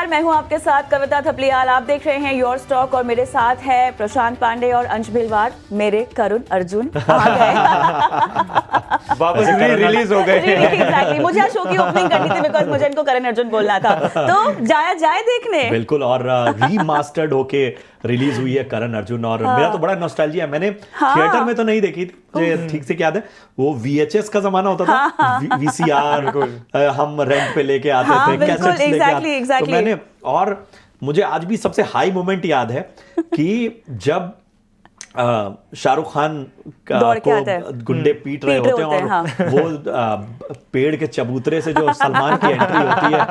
नमस्कार, मैं हूं आपके साथ कविता थपलियाल। आप देख रहे हैं योर स्टॉक और मेरे साथ है प्रशांत पांडे और अंश भिलवार। मेरे करुण अर्जुन आ गए। वापस रिलीज हो गए। एग्जैक्टली, मुझे आज शो की ओपनिंग करनी थी बिकॉज मुझे इनको करण अर्जुन बोलना था, तो जाया जाए देखने। बिल्कुल, और रीमास्टर्ड होके रिलीज हुई है करण अर्जुन। और मेरा तो बड़ा नॉस्टैल्जिया है। मैंने थिएटर में तो नहीं देखी थी, मुझे ठीक से याद है वो VHS का जमाना होता था। VCR हम रेंट पे लेके आते थे, कैसेट्स लेके आते। तो मैंने, और मुझे आज भी सबसे हाई मोमेंट याद है कि जब शाहरुख खान को गुंडे पीट रहे होते हैं और वो पेड़ के चबूतरे से जो सलमान की एंट्री होती है,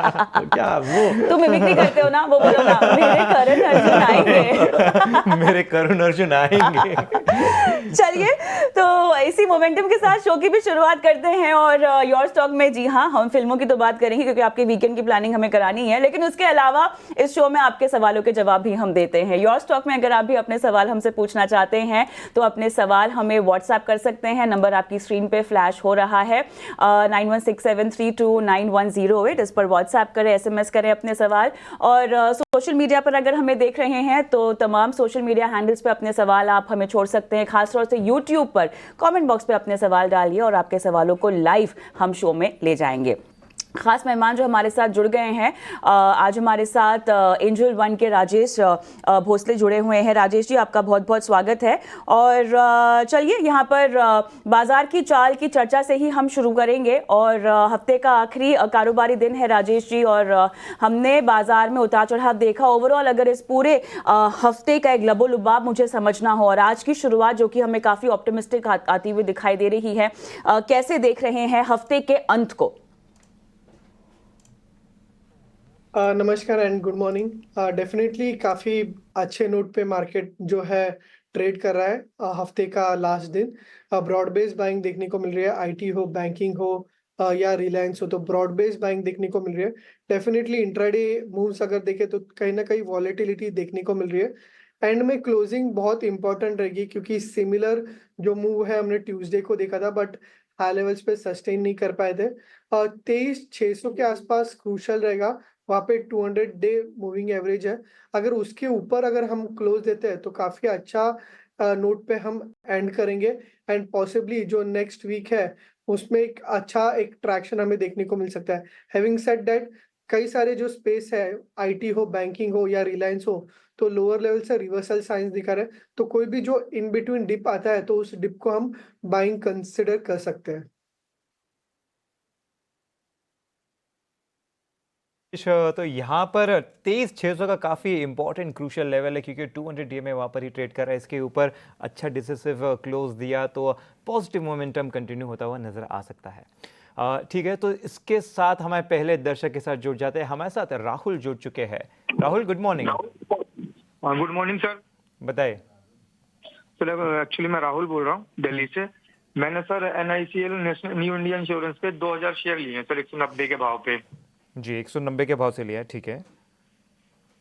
क्या वो तुम मिमिक्री करते हो ना, वो बोलो ना, मेरे करण अर्जुन आएंगे। मेरे करण अर्जुन आएंगे। चलिए, तो इसी मोमेंटम के साथ शो की भी शुरुआत करते हैं। और योर स्टॉक में, जी हाँ, हम फिल्मों की तो बात करेंगे क्योंकि आपके वीकेंड की प्लानिंग हमें करानी है, लेकिन उसके अलावा इस शो में आपके सवालों के जवाब भी हम देते हैं। योर स्टॉक में अगर आप भी अपने सवाल हमसे पूछना चाहते हैं तो अपने सवाल हमें व्हाट्सएप कर सकते हैं। नंबर आपकी स्क्रीन पे फ्लैश हो रहा है, 9167329108। इस पर व्हाट्सएप करें, SMS करें अपने सवाल। और सोशल मीडिया पर अगर हमें देख रहे हैं तो तमाम सोशल मीडिया हैंडल्स पे अपने सवाल आप हमें छोड़ सकते हैं। खासतौर से यूट्यूब पर कमेंट बॉक्स पे अपने सवाल डालिए और आपके सवालों को लाइव हम शो में ले जाएंगे। खास मेहमान जो हमारे साथ जुड़ गए हैं, आज हमारे साथ एंजल वन के राजेश भोसले जुड़े हुए हैं। राजेश जी, आपका बहुत बहुत स्वागत है। और चलिए, यहाँ पर बाजार की चाल की चर्चा से ही हम शुरू करेंगे। और हफ्ते का आखिरी कारोबारी दिन है राजेश जी, और हमने बाजार में उतार चढ़ाव देखा। ओवरऑल अगर इस पूरे हफ्ते का एक लबोलुबाब मुझे समझना हो और आज की शुरुआत जो कि हमें काफ़ी ऑप्टिमिस्टिक आती हुई दिखाई दे रही है, कैसे देख रहे हैं हफ्ते के अंत को? नमस्कार एंड गुड मॉर्निंग। डेफिनेटली काफ़ी अच्छे नोट पे मार्केट जो है ट्रेड कर रहा है। हफ्ते का लास्ट दिन ब्रॉड बेस्ड बाइंग देखने को मिल रही है। आईटी हो, बैंकिंग हो या रिलायंस हो, तो ब्रॉड बेस्ड बाइंग देखने को मिल रही है। डेफिनेटली इंट्राडे मूव्स अगर देखें तो कहीं ना कहीं वॉलेटिलिटी देखने को मिल रही है। एंड में क्लोजिंग बहुत इंपॉर्टेंट रहेगी क्योंकि सिमिलर जो मूव है हमने ट्यूसडे को देखा था, बट हाई लेवल्स पे सस्टेन नहीं कर पाए थे। 23,600 के आसपास क्रूशल रहेगा। वहाँ पे 200 डे मूविंग एवरेज है। अगर उसके ऊपर अगर हम क्लोज देते हैं तो काफ़ी अच्छा नोट पे हम एंड करेंगे। एंड पॉसिबली जो नेक्स्ट वीक है उसमें एक अच्छा एक ट्रैक्शन हमें देखने को मिल सकता है। हैविंग सेड दैट, कई सारे जो स्पेस है, आईटी हो, बैंकिंग हो या रिलायंस हो, तो लोअर लेवल से रिवर्सल साइंस दिखा रहे हैं। तो कोई भी जो इन बिटवीन डिप आता है तो उस डिप को हम बाइंग कंसिडर कर सकते हैं। तो यहाँ पर 23,600 का काफ़ी इंपॉर्टेंट क्रूशियल लेवल है क्योंकि 200 डे में वहाँ पर ही ट्रेड कर रहा है। इसके ऊपर अच्छा डिसिसिव क्लोज दिया तो पॉजिटिव मोमेंटम कंटिन्यू होता हुआ नज़र आ सकता है। ठीक है, तो इसके साथ हमारे पहले दर्शक के साथ जुड़ जाते हैं। हमारे साथ राहुल जुड़ चुके हैं। Rahul, good morning. Good morning sir. बताइए सर, एक्चुअली मैं राहुल बोल रहा हूँ दिल्ली से। मैंने sir NICL national new India insurance के 2000 शेयर लिए हैं सर 190 के भाव पे जी। 190 के भाव से लिया है, ठीक है।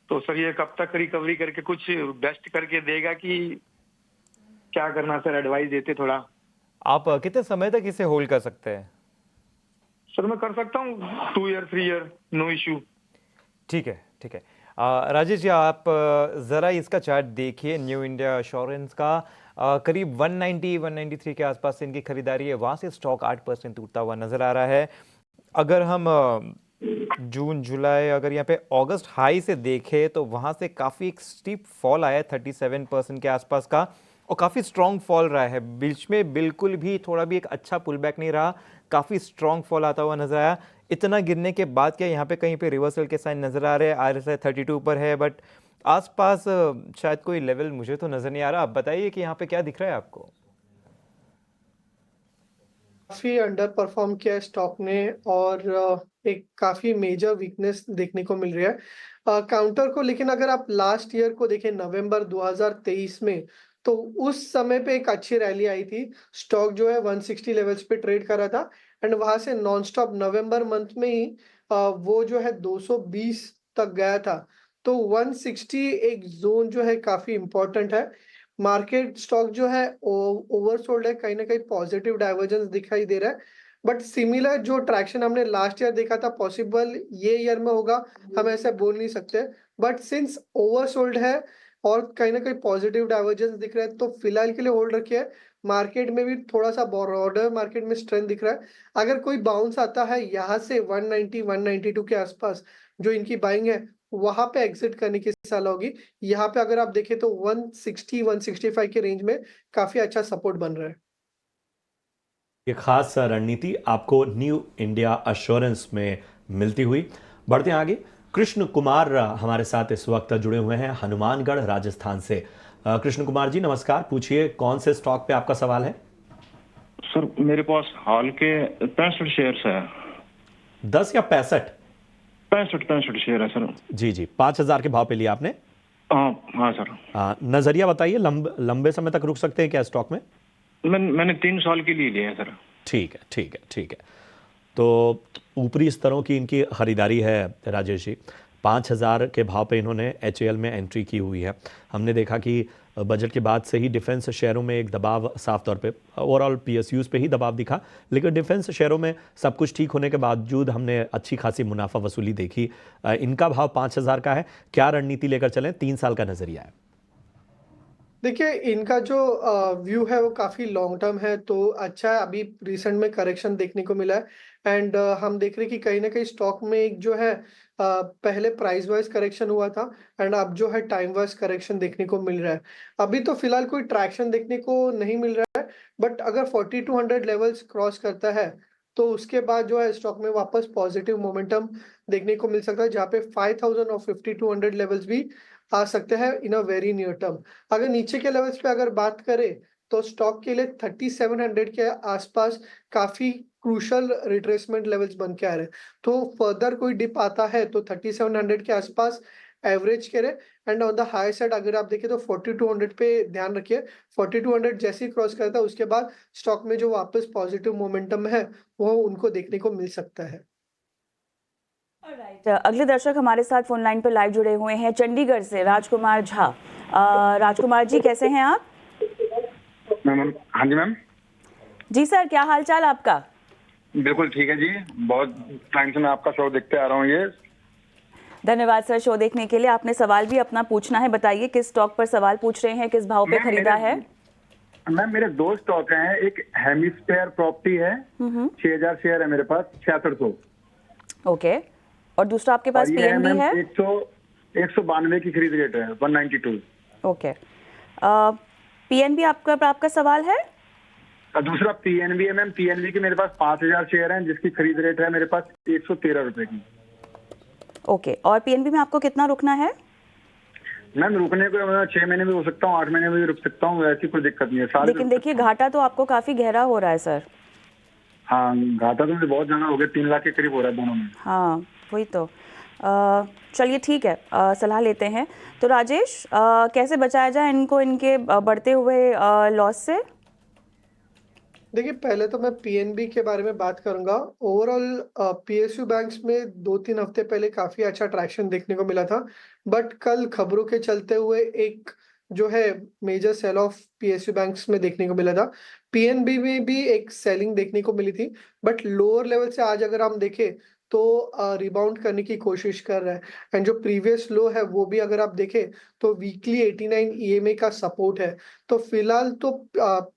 तो सर ये कब तक रिकवरी करके कुछ बेस्ट करके देगा कि क्या करना सर, एडवाइस देते थोड़ा। आप कितने समय तक इसे होल्ड कर सकते हैं? सर मैं कर सकता हूँ 2 ईयर 3 ईयर, नो इशू। ठीक है, ठीक है। राजेश जी, आप ज़रा इसका चार्ट देखिए न्यू इंडिया एश्योरेंस का। करीब 190-193 के आसपास से इनकी खरीदारी है। वहाँ से स्टॉक 8% टूटता हुआ नज़र आ रहा है। अगर हम जून जुलाई, अगर यहाँ पे अगस्त हाई से देखें तो वहाँ से काफ़ी एक स्टीप फॉल आया है 37% के आसपास का, और काफ़ी स्ट्रॉन्ग फॉल रहा है। बीच में बिल्कुल भी थोड़ा भी एक अच्छा पुल बैक नहीं रहा, काफ़ी स्ट्रॉन्ग फॉल आता हुआ नजर आया। इतना गिरने के बाद क्या यहाँ पे कहीं पे रिवर्सल के साइन नजर आ रहे हैं? RSI 32 पर है, बट आसपास शायद कोई लेवल मुझे तो नजर नहीं आ रहा। आप बताइए कि यहाँ पे क्या दिख रहा है आपको? काफी अंडर परफॉर्म किया है स्टॉक ने और एक काफी मेजर वीकनेस देखने को मिल रही है काउंटर को। लेकिन अगर आप लास्ट ईयर को देखें, नवंबर 2023 में, तो उस समय पे एक अच्छी रैली आई थी। स्टॉक जो है 160 लेवल्स पे ट्रेड कर रहा था एंड वहां से नॉन स्टॉप नवंबर मंथ में ही वो जो है 220 तक गया था। तो 160 एक जोन जो है काफी इंपॉर्टेंट है। मार्केट स्टॉक जो है ओवरसोल्ड है, कहीं ना कहीं पॉजिटिव डाइवर्जेंस दिखाई दे रहा है। बट सिमिलर जो ट्रैक्शन हमने लास्ट ईयर देखा था पॉसिबल ये ईयर में होगा, हम ऐसे बोल नहीं सकते। बट सिंस ओवरसोल्ड है और कहीं ना कहीं पॉजिटिव डाइवर्जेंस दिख रहा है, तो फिलहाल के लिए होल्ड रखिए। मार्केट में भी थोड़ा सा ब्रॉडर मार्केट में स्ट्रेंथ दिख रहा है। अगर कोई बाउंस आता है यहाँ से 190 192 के आसपास, जो इनकी बाइंग है, वहां पे एग्जिट करने की सलाह होगी। यहाँ पे अगर आप देखें तो 160 165 के रेंज में काफी अच्छा सपोर्ट बन रहा है। ये खास रणनीति आपको न्यू इंडिया एश्योरेंस में मिलती हुई। बढ़ते हैं आगे। कृष्ण कुमार हमारे साथ इस वक्त जुड़े हुए हैं हनुमानगढ़ राजस्थान से। कृष्ण कुमार जी नमस्कार, पूछिए कौन से स्टॉक पे आपका सवाल है? सर मेरे पास हाल के 65 शेयर्स है। 10 या 65? 65 शेयर है सर। जी जी, 5,000 के भाव पे लिया आपने? हाँ सर। नजरिया बताइए, लंबे समय तक रुक सकते हैं क्या स्टॉक में? मैंने 3 साल के लिए लिया है सर। ठीक है ठीक है ठीक है। तो ऊपरी स्तरों की इनकी खरीदारी है राजेश जी। 5,000 के भाव पे इन्होंने HAL में एंट्री की हुई है। हमने देखा कि बजट के बाद से ही डिफेंस शेयरों में एक दबाव साफ तौर पे, ओवरऑल PSUs पे ही दबाव दिखा, लेकिन डिफेंस शेयरों में सब कुछ ठीक होने के बावजूद हमने अच्छी खासी मुनाफा वसूली देखी। इनका भाव 5,000 का है, क्या रणनीति लेकर चलें? 3 साल का नजरिया है। देखिए इनका जो व्यू है वो काफी लॉन्ग टर्म है, तो अच्छा है। अभी रिसेंट में करेक्शन देखने को मिला है एंड हम देख रहे हैं कि कहीं ना कहीं स्टॉक में एक जो है पहले प्राइस वाइज करेक्शन हुआ था एंड अब जो है टाइम वाइज करेक्शन देखने को मिल रहा है। अभी तो फिलहाल कोई ट्रैक्शन देखने को नहीं मिल रहा है, बट अगर 4200 लेवल्स क्रॉस करता है तो उसके बाद जो है स्टॉक में वापस पॉजिटिव मोमेंटम देखने को मिल सकता है, जहाँ पे 5000 और 5200 लेवल्स भी आ सकते हैं इन अ वेरी नियर टर्म। अगर नीचे के लेवल्स पे अगर बात करें तो स्टॉक के लिए 3700 के आसपास काफी क्रूशल रिट्रेसमेंट लेवल्स बन के आ रहे हैं। तो फर्दर कोई डिप आता है तो 3700 के आसपास एवरेज करें and on the high side अगर आप देखें तो 4200 पे ध्यान रखिए। 4200 जैसे ही क्रॉस करता है उसके बाद स्टॉक में जो वापस पॉजिटिव मोमेंटम है वो उनको देखने को मिल सकता है। राइट, अगले दर्शक हमारे साथ फोन लाइन पर लाइव जुड़े हुए हैं चंडीगढ़ से राजकुमार झा। राजकुमार जी कैसे हैं आप? मैम हाँ जी मैम। जी सर, क्या हाल चाल आपका? बिल्कुल ठीक है जी, बहुत टाइम से मैं आपका शो देखते आ रहा हूँ। ये धन्यवाद सर शो देखने के लिए। आपने सवाल भी अपना पूछना है, बताइए किस स्टॉक पर सवाल पूछ रहे हैं, किस भाव पे खरीदा है? मैम मेरे 2 स्टॉक हैं। एक हेमिस्फेयर प्रॉपर्टी है, 6000 शेयर है मेरे पास, 6600। ओके, और दूसरा आपके पास और ये PNB है? 192 की खरीद रेट है, 192। ओके, PNB आपका सवाल है? और दूसरा PNB है मैम। PNB के मेरे पास 5000 शेयर हैं जिसकी खरीद रेट है मेरे पास 113 रुपए की। ओके, और PNB में आपको कितना रुकना है? मैम रुकने को 6 महीने भी हो सकता हूँ, 8 महीने में भी रुक सकता हूँ, ऐसी कोई दिक्कत नहीं है। साल लेकिन देखिए घाटा तो आपको काफी गहरा हो रहा है सर। हाँ घाटा तो मुझे बहुत ज्यादा हो गया, 3 लाख के करीब हो रहा है दोनों में। हाँ वही तो। चलिए ठीक है, सलाह लेते हैं। तो राजेश, कैसे बचाया जाए इनको इनके बढ़ते हुए लॉस से? देखिए पहले तो मैं PNB के बारे में बात करूंगा। ओवरऑल PSU बैंक्स में 2-3 हफ्ते पहले काफी अच्छा ट्रैक्शन देखने को मिला था, बट कल खबरों के चलते हुए एक जो है major sale of PSU banks में देखने को मिला था। PNB में भी एक सेलिंग देखने को मिली थी, बट लोअर लेवल से आज अगर हम देखें तो रिबाउंड करने की कोशिश कर रहा है एंड जो प्रीवियस लो है वो भी अगर आप देखें तो वीकली 89 EMA का सपोर्ट है। तो फिलहाल तो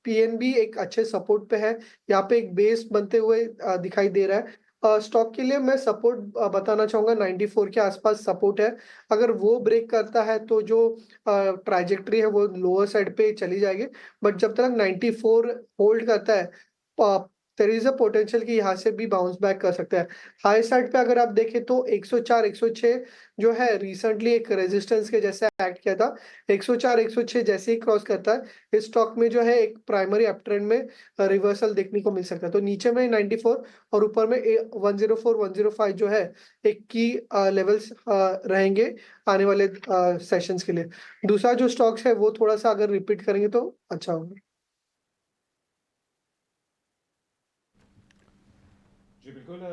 PNB एक अच्छे सपोर्ट पे है, यहाँ पे एक बेस बनते हुए दिखाई दे रहा है। स्टॉक के लिए मैं सपोर्ट बताना चाहूंगा, 94 के आसपास सपोर्ट है। अगर वो ब्रेक करता है तो जो ट्राइजेक्टरी है वो लोअर साइड पे चली जाएगी, बट जब तक 94 होल्ड करता है देयर इज अ पोटेंशियल कि यहाँ से भी बाउंस बैक कर सकता है। हाई साइड पे अगर आप देखें तो 104 106 जो है रिसेंटली एक रेजिस्टेंस के जैसे एक्ट किया था। 104 106 जैसे ही क्रॉस करता है इस स्टॉक में जो है एक प्राइमरी अपट्रेंड में रिवर्सल देखने को मिल सकता है। तो नीचे में 94 और ऊपर में 104 105 जो है एक की लेवल्स रहेंगे आने वाले सेशंस के लिए। दूसरा जो स्टॉक्स है वो थोड़ा सा अगर रिपीट करेंगे तो अच्छा होगा।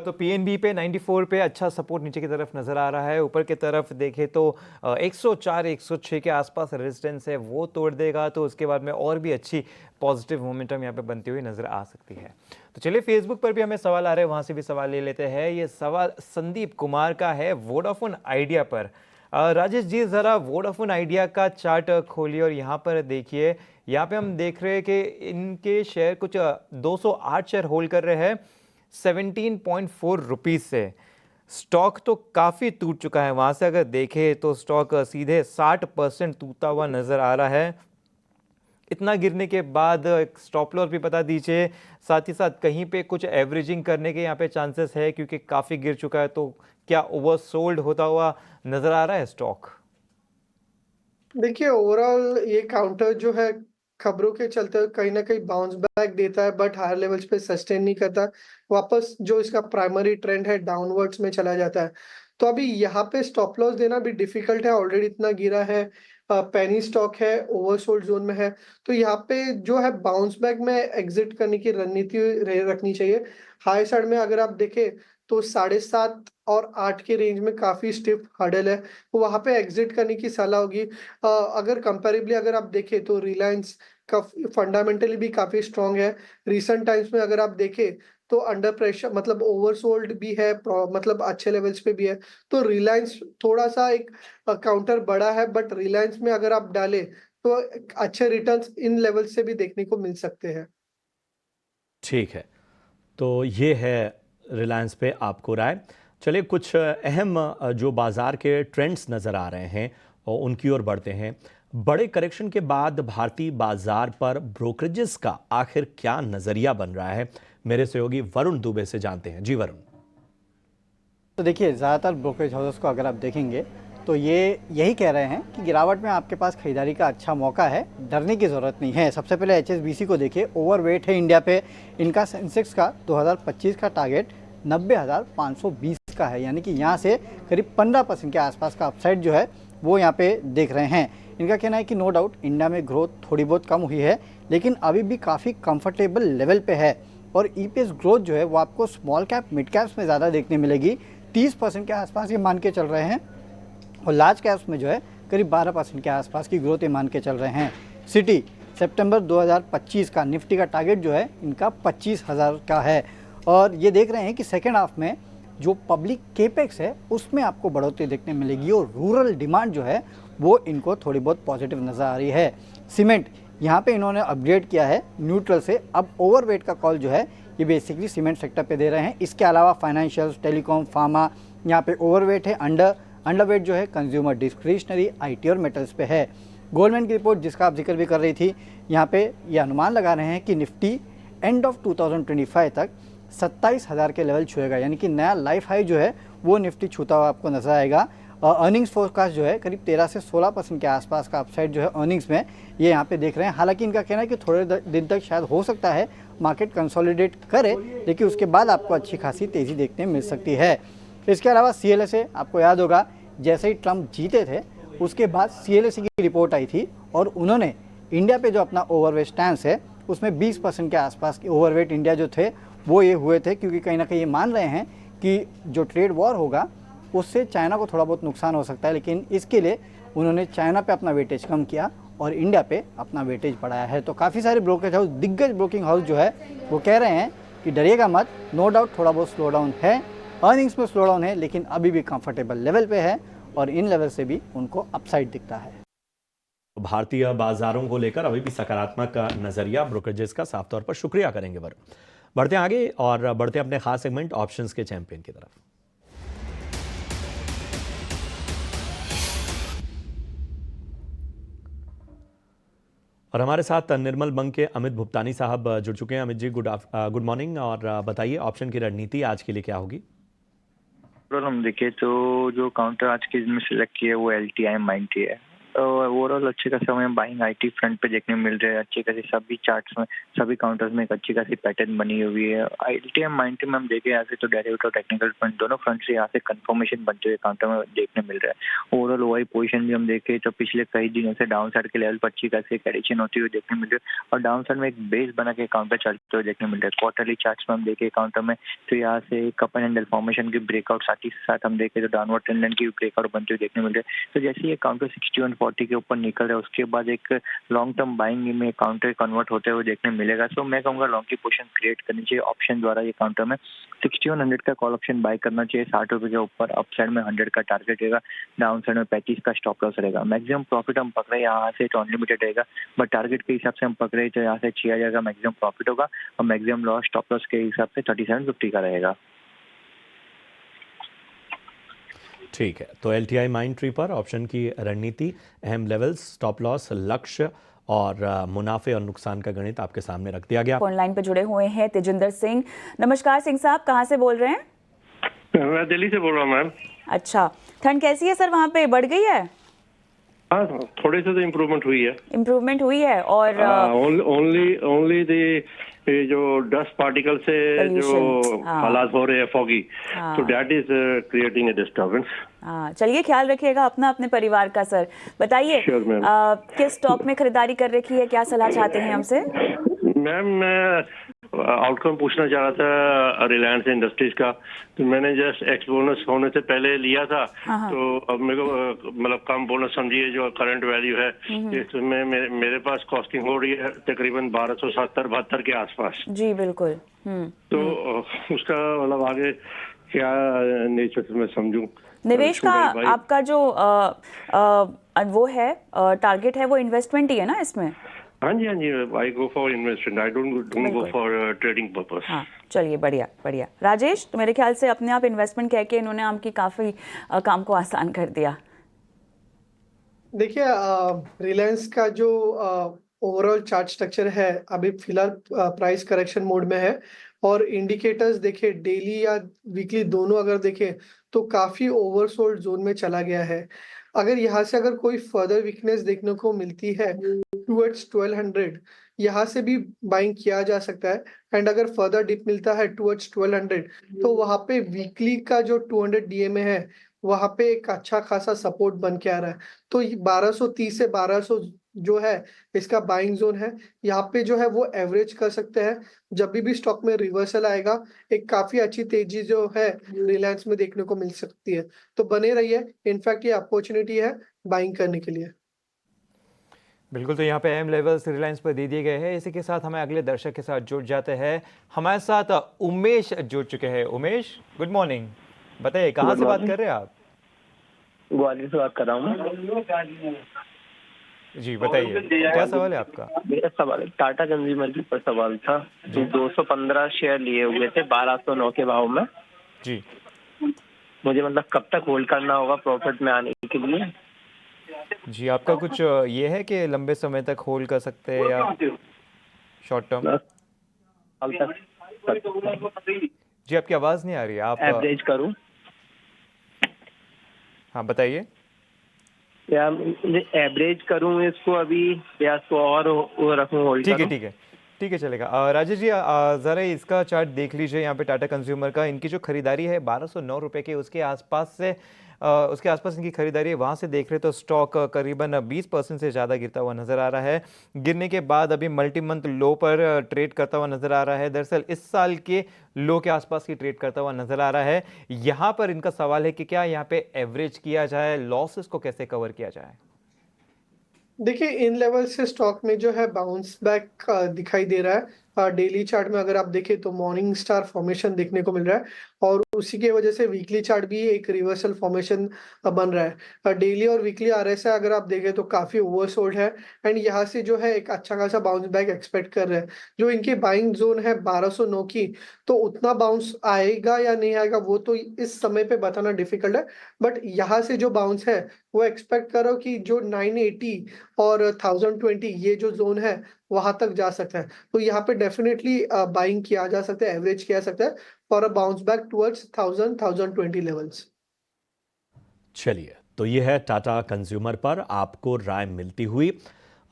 तो PNB पे 94 पे अच्छा सपोर्ट नीचे की तरफ नजर आ रहा है। ऊपर की तरफ देखें तो 104 106 के आसपास रेजिस्टेंस है, वो तोड़ देगा तो उसके बाद में और भी अच्छी पॉजिटिव मोमेंटम यहाँ पे बनती हुई नजर आ सकती है। तो चलिए फेसबुक पर भी हमें सवाल आ रहे हैं, वहाँ से भी सवाल ले लेते हैं। ये सवाल संदीप कुमार का है वोडाफोन आइडिया पर। राजेश जी ज़रा वोडाफोन आइडिया का चार्ट खोलिए और यहाँ पर देखिए। यहाँ पे हम देख रहे हैं कि इनके शेयर कुछ 208 शेयर होल्ड कर रहे हैं 17.4 रुपीज़ से। स्टॉक तो काफ़ी टूट चुका है, वहाँ से अगर देखें तो स्टॉक सीधे 60% टूटा हुआ नज़र आ रहा है। इतना गिरने के बाद स्टॉप लॉस भी बता दीजिए, साथ ही साथ कहीं पे कुछ एवरेजिंग करने के यहाँ पे चांसेस है क्योंकि काफ़ी गिर चुका है, तो क्या ओवरसोल्ड होता हुआ नज़र आ रहा है स्टॉक? देखिए, ओवरऑल ये काउंटर जो है खबरों के चलते कहीं न कहीं बाउंस बैक देता है, बट हायर लेवल्स पे सस्टेन नहीं करता। वापस जो इसका प्राइमरी ट्रेंड है डाउनवर्ड्स में चला जाता है। तो अभी यहाँ पे स्टॉप लॉस देना भी डिफिकल्ट है, ऑलरेडी इतना गिरा है। पेनी स्टॉक है, ओवरसोल्ड जोन में है। तो यहाँ पे जो है बाउंस बैक में एग्जिट करने की रणनीति रखनी चाहिए। हाई साइड में अगर आप देखें तो 7.5 और 8 के रेंज में काफी स्टिफ हर्डल है, तो वहाँ पे एग्जिट करने की सलाह होगी। अगर कंपैरेबली अगर आप देखें तो रिलायंस का फंडामेंटली भी काफी स्ट्रांग है। रिसेंट टाइम्स में अगर आप देखें तो अंडर प्रेशर मतलब ओवरसोल्ड भी है, मतलब अच्छे लेवल्स पे भी है। तो रिलायंस थोड़ा सा एक काउंटर बड़ा है, बट रिलायंस में अगर आप डालें तो अच्छे रिटर्न्स इन लेवल से भी देखने को मिल सकते हैं। ठीक है, तो ये है रिलायंस पे आपको राय। चलिए कुछ अहम जो बाजार के ट्रेंड्स नज़र आ रहे हैं और उनकी ओर बढ़ते हैं। बड़े करेक्शन के बाद भारतीय बाजार पर ब्रोकरेजेस का आखिर क्या नज़रिया बन रहा है, मेरे सहयोगी वरुण दुबे से जानते हैं। जी वरुण। तो देखिए, ज़्यादातर ब्रोकरेज हाउसेस को अगर आप देखेंगे तो ये यही कह रहे हैं कि गिरावट में आपके पास खरीदारी का अच्छा मौका है, डरने की ज़रूरत नहीं है। सबसे पहले HSBC को देखिए, ओवरवेट है इंडिया पे। इनका सेंसेक्स का 2025 का टारगेट 90,520 का है, यानी कि यहाँ से करीब 15% के आसपास का अपसाइड जो है वो यहाँ पे देख रहे हैं। इनका कहना है कि नो डाउट इंडिया में ग्रोथ थोड़ी बहुत कम हुई है, लेकिन अभी भी काफ़ी कंफर्टेबल लेवल पे है। और EPS ग्रोथ जो है वो आपको स्मॉल कैप मिड कैप्स में ज़्यादा देखने मिलेगी। 30% के आसपास ये मान के चल रहे हैं, और लार्ज कैप्स में जो है करीब 12% के आसपास की ग्रोथ ये मान के चल रहे हैं। सिटी सितंबर 2025 का निफ्टी का टारगेट जो है इनका 25,000 का है, और ये देख रहे हैं कि सेकेंड हाफ में जो पब्लिक केपेक्स है उसमें आपको बढ़ोतरी देखने मिलेगी, और रूरल डिमांड जो है वो इनको थोड़ी बहुत पॉजिटिव नज़र आ रही है। सीमेंट यहाँ पे इन्होंने अपग्रेड किया है न्यूट्रल से, अब ओवरवेट का कॉल जो है ये बेसिकली सीमेंट सेक्टर पे दे रहे हैं। इसके अलावा फाइनेंशियल्स, टेलीकॉम, फार्मा यहाँ पे ओवरवेट है। अंडरवेट जो है कंज्यूमर डिस्क्रिशनरी, IT और मेटल्स पे है। गोल्डमैन की रिपोर्ट जिसका आप जिक्र भी कर रही थी, यहाँ पे ये अनुमान लगा रहे हैं कि निफ्टी एंड ऑफ 2025 तक 27,000 के लेवल छुएगा, यानी कि नया लाइफ हाई जो है वो निफ्टी छूता हुआ आपको नजर आएगा। अर्निंग्स फोरकास्ट जो है करीब 13 से 16% के आसपास का अपसाइड जो है अर्निंग्स में ये यहाँ पे देख रहे हैं। हालांकि इनका कहना है कि थोड़े दिन तक शायद हो सकता है मार्केट कंसोलिडेट करे, लेकिन उसके बाद आपको अच्छी खासी तेज़ी देखने मिल सकती है। इसके अलावा CLSA, आपको याद होगा जैसे ही ट्रंप जीते थे उसके बाद CLSA की रिपोर्ट आई थी, और उन्होंने इंडिया पे जो अपना ओवरवेट स्टैंस है उसमें 20% के आसपास के ओवरवेट इंडिया जो थे वो ये हुए थे, क्योंकि कहीं ना कहीं ये मान रहे हैं कि जो ट्रेड वॉर होगा उससे चाइना को थोड़ा बहुत नुकसान हो सकता है, लेकिन इसके लिए उन्होंने चाइना पे अपना वेटेज कम किया और इंडिया पे अपना वेटेज बढ़ाया है। तो काफ़ी सारे ब्रोकरेज हाउस, दिग्गज ब्रोकिंग हाउस जो है वो कह रहे हैं कि डरिएगा मत, नो डाउट थोड़ा बहुत स्लो डाउन है, अर्निंग्स में स्लो डाउन है, लेकिन अभी भी कंफर्टेबल लेवल पे है, और इन लेवल से भी उनको अपसाइड दिखता है। भारतीय बाजारों को लेकर अभी भी सकारात्मक नजरिया ब्रोकरेजेस का साफ तौर पर शुक्रिया करेंगे वरुण। बढ़ते आगे और बढ़ते अपने खास सेगमेंट ऑप्शंस के चैंपियन की तरफ। और हमारे साथ निर्मल बंक के अमित भुप्तानी साहब जुड़ चुके हैं। अमित जी, गुड मॉर्निंग, और बताइए ऑप्शन की रणनीति आज के लिए क्या होगी? हम देखें तो जो काउंटर आज के दिन में सिलेक्ट किया है वो LTI माइंड है। ओवरऑल अच्छे खासा हमें बाइंग IT फ्रंट पे देखने मिल रहे हैं। अच्छे खासी सभी चार्ट्स में, सभी काउंटर्स में एक अच्छी खासी पैटर्न बनी हुई है। LTI माइंड में हम देखें यहाँ से तो डेरिवेटिव और टेक्निकल फ्रंट दोनों फ्रंट से यहाँ से कंफर्मेशन बनते हुए काउंटर में देखने मिल रहा है। ओवरऑल OI पोजीशन भी हम देखें तो पिछले कई दिनों से डाउन साइड के लेवल पर अच्छी खासी एडिशन होती हुई देखने मिल रही है, और डाउन साइड में एक बेस बना के काउंटर चलते हुए देखने मिल रहा है। क्वार्टरली चार्ट्स में हम देखें काउंटर में तो यहाँ से कप एंड हैंडल फॉर्मेशन की ब्रेकआउट, साथ ही साथ हम देखें तो डाउनवर्ड ट्रेंड लाइन की ब्रेकआउट बनते हुए देखने मिल रहे हैं। तो जैसे ये काउंटर 61 640 के ऊपर निकल रहा है, उसके बाद एक लॉन्ग टर्म बाइंग में काउंटर कन्वर्ट होते हुए देखने मिलेगा। सो मैं कहूँगा लॉन्ग की पोजीशन क्रिएट करनी चाहिए ऑप्शन द्वारा। ये काउंटर में 6100 का कॉल ऑप्शन बाय करना चाहिए 60 रुपये के ऊपर। अप साइड में 100 का टारगेट रहेगा, डाउन साइड में 35 का स्टॉप लॉस रहेगा। मैक्सिमम प्रॉफिट हम पकड़े यहाँ से तो अनलिमिटेड रहेगा, बट टारगेट के हिसाब से हम पकड़े तो यहाँ से 6000 का मैक्सिमम प्रॉफिट होगा और मैक्सिमम लॉस स्टॉप लॉस के हिसाब से 3750 का रहेगा। ठीक है, तो LTI माइंडट्री पर ऑप्शन की रणनीति, अहम लेवल्स, स्टॉप लॉस, लक्ष्य और मुनाफे और नुकसान का गणित आपके सामने रख दिया गया। ऑनलाइन पे जुड़े हुए हैं तेजिंदर सिंह। नमस्कार सिंह साहब, कहाँ से बोल रहे हैं? मैं दिल्ली से बोल रहा हूँ मैम। अच्छा, ठंड कैसी है सर वहाँ पे, बढ़ गई है? हाँ, थोड़े से तो इम्प्रूवमेंट हुई है। इम्प्रूवमेंट हुई है और ओनली ये जो डस्ट पार्टिकल से जो हालात हो रहे हैं फॉगी, तो that is creating a disturbance. हाँ, चलिए ख्याल रखिएगा अपना, अपने परिवार का। सर बताइए, किस स्टॉक में खरीदारी कर रखी है, क्या सलाह चाहते हैं हमसे? मैम मैं आउटकम पूछना चाह रहा था रिलायंस इंडस्ट्रीज का। तो मैंने जस्ट एक्स बोनस होने से पहले लिया था, तो अब मेरे को मतलब कम बोनस समझिए जो करंट वैल्यू है, इसमें मेरे पास कॉस्टिंग हो रही है तकरीबन 1270-72 के आसपास। जी बिल्कुल। तो उसका मतलब आगे क्या नेचर से मैं समझूं? निवेश का आपका जो वो है टारगेट है, वो इन्वेस्टमेंट ही है ना इसमें? हाँ जी, I go for investment, I don't go for trading purpose. हाँ, चलिए बढ़िया बढ़िया। राजेश, तो मेरे ख्याल से अपने आप इन्वेस्टमेंट कह के इन्होंने आपकी काफ़ी काम को आसान कर दिया। देखिए, रिलायंस का जो ओवरऑल चार्ट स्ट्रक्चर है अभी फिलहाल प्राइस करेक्शन मोड में है, और इंडिकेटर्स देखें डेली या वीकली दोनों अगर देखें तो काफ़ी ओवरसोल्ड जोन में चला गया है। अगर यहाँ से अगर कोई फर्दर वीकनेस देखने को मिलती है टुवर्ड्स 1200, यहाँ से भी बाइंग किया जा सकता है। एंड अगर फर्दर डिप मिलता है टुवर्ड्स 1200, तो वहाँ पे वीकली का जो 200 DMA है वहाँ पे एक अच्छा खासा सपोर्ट बन के आ रहा है। तो 1230 से 1200 जो है इसका बाइंग जोन है, यहाँ पे जो है वो एवरेज कर सकते हैं। जब भी स्टॉक में रिवर्सल आएगा, एक काफी अच्छी तेजी जो है रिलायंस में देखने को मिल सकती है, तो बने रहिए। इनफैक्ट ये अपॉर्चुनिटी है बाइंग करने के लिए। बिल्कुल, तो यहाँ पे अहम लेवल्स रिलायंस पर दे दिए गए हैं। इसी के साथ हमें अगले दर्शक के साथ जुड़ जाते हैं। हमारे साथ उमेश जुड़ चुके हैं। उमेश, गुड मॉर्निंग, बताइए कहाँ से बात कर रहे हैं आप? ग्वालियर से बात कर रहा हूँ। जी बताइए, क्या सवाल है आपका? मेरा सवाल टाटा कंज्यूमर के ऊपर सवाल था। 215 शेयर लिए हुए थे 1209 के भाव में जी। मुझे मतलब कब तक होल्ड करना होगा प्रॉफिट में आने के लिए? जी, आपका कुछ ये है कि लंबे समय तक होल्ड कर सकते हैं या शॉर्ट टर्म? जी आपकी आवाज़ नहीं आ रही है। आप एवरेज करूं? हाँ बताइए। या एवरेज करूं इसको अभी, या इसको और रखूं होल्ड? ठीक है चलेगा। राजेश जी ज़रा इसका चार्ट देख लीजिए। यहाँ पे टाटा कंज्यूमर का इनकी जो खरीदारी है 1209 रुपये के उसके आसपास से उसके आसपास इनकी खरीदारी है। वहाँ से देख रहे तो स्टॉक करीबन 20% से ज़्यादा गिरता हुआ नज़र आ रहा है। गिरने के बाद अभी मल्टी मंथ लो पर ट्रेड करता हुआ नज़र आ रहा है। दरअसल इस साल के लो के आसपास ही ट्रेड करता हुआ नज़र आ रहा है। यहाँ पर इनका सवाल है कि क्या यहाँ पे एवरेज किया जाए, लॉसेस को कैसे कवर किया जाए? देखिए, इन लेवल से स्टॉक में जो है बाउंस बैक दिखाई दे रहा है। डेली चार्ट में अगर आप देखें तो मॉर्निंग स्टार फॉर्मेशन देखने को मिल रहा है, और उसी की वजह से वीकली चार्ट भी एक रिवर्सल फॉर्मेशन बन रहा है। डेली और वीकली RSI अगर आप देखें तो काफी ओवरसोल्ड है, एंड यहाँ से जो है एक अच्छा खासा बाउंस बैक एक्सपेक्ट कर रहे हैं। जो इनकी बाइंग जोन है 1209 की, तो उतना बाउंस आएगा या नहीं आएगा वो तो इस समय पे बताना डिफिकल्ट है, बट यहाँ से जो बाउंस है वो एक्सपेक्ट करो कि जो 980 और 1020 ये जो जोन है वहां तक जा सकता है। तो यहाँ पे डेफिनेटली बाइंग किया जा सकता है, एवरेज किया जा सकता है for a bounce back towards 1020 levels. चलिए, तो ये है टाटा कंज्यूमर पर आपको राय मिलती हुई,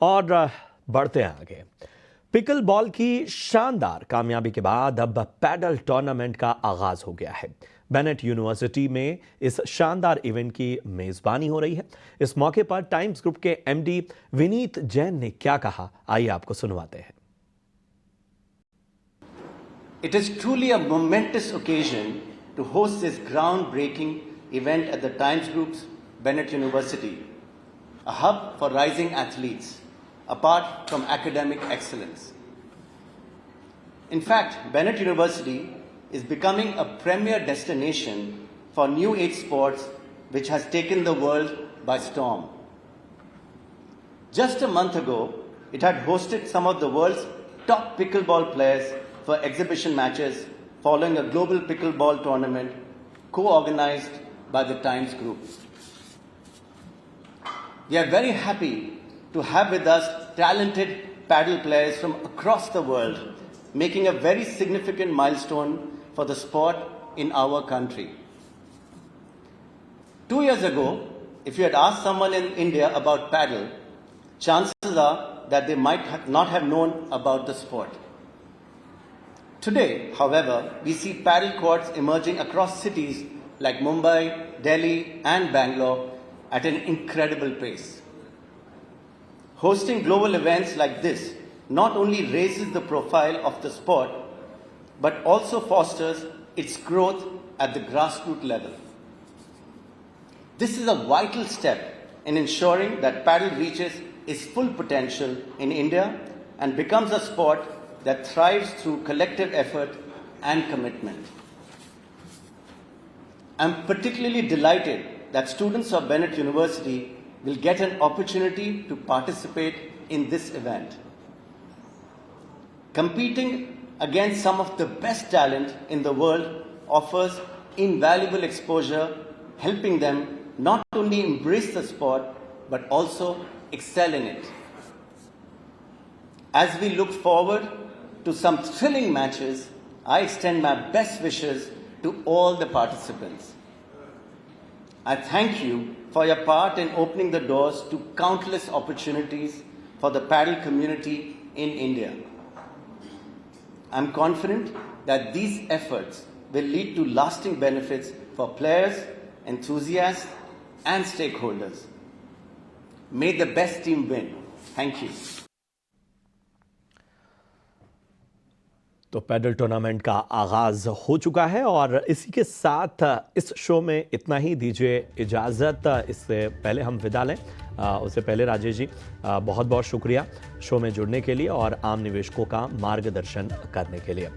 और बढ़ते हैं आगे। पिकल बॉल की शानदार कामयाबी के बाद अब पैडल टूर्नामेंट का आगाज हो गया है। बेनेट यूनिवर्सिटी में इस शानदार इवेंट की मेजबानी हो रही है। इस मौके पर टाइम्स ग्रुप के MD विनीत जैन ने क्या कहा, आइए आपको सुनवाते हैं। It is truly a momentous occasion to host this groundbreaking event at the Times Group's Bennett University. a hub for rising athletes, apart from academic excellence. In fact, Bennett University is becoming a premier destination for new age sports, which has taken the world by storm. Just a month ago, it had hosted some of the world's top pickleball players for exhibition matches following a global pickleball tournament co-organized by the Times Group. We are very happy to have with us talented paddle players from across the world, making a very significant milestone for the sport in our country. 2 years ago, if you had asked someone in India about paddle, chances are that they might not have known about the sport. Today, however, we see paddle courts emerging across cities like Mumbai, Delhi, and Bangalore at an incredible pace. Hosting global events like this not only raises the profile of the sport, but also fosters its growth at the grassroots level. This is a vital step in ensuring that paddle reaches its full potential in India and becomes a sport that thrives through collective effort and commitment. I'm particularly delighted that students of Bennett University will get an opportunity to participate in this event. Competing against some of the best talent in the world offers invaluable exposure, helping them not only embrace the sport, but also excel in it. As we look forward to some thrilling matches, I extend my best wishes to all the participants. I thank you for your part in opening the doors to countless opportunities for the paddle community in India. I'm confident that these efforts will lead to lasting benefits for players, enthusiasts, and stakeholders. May the best team win. Thank you. तो pedal tournament का आगाज हो चुका है और इसी के साथ इस शो में इतना ही। दीजिए इजाज़त। इससे पहले हम विदा लें, उससे पहले राजेश जी बहुत बहुत शुक्रिया शो में जुड़ने के लिए और आम निवेशकों का मार्गदर्शन करने के लिए।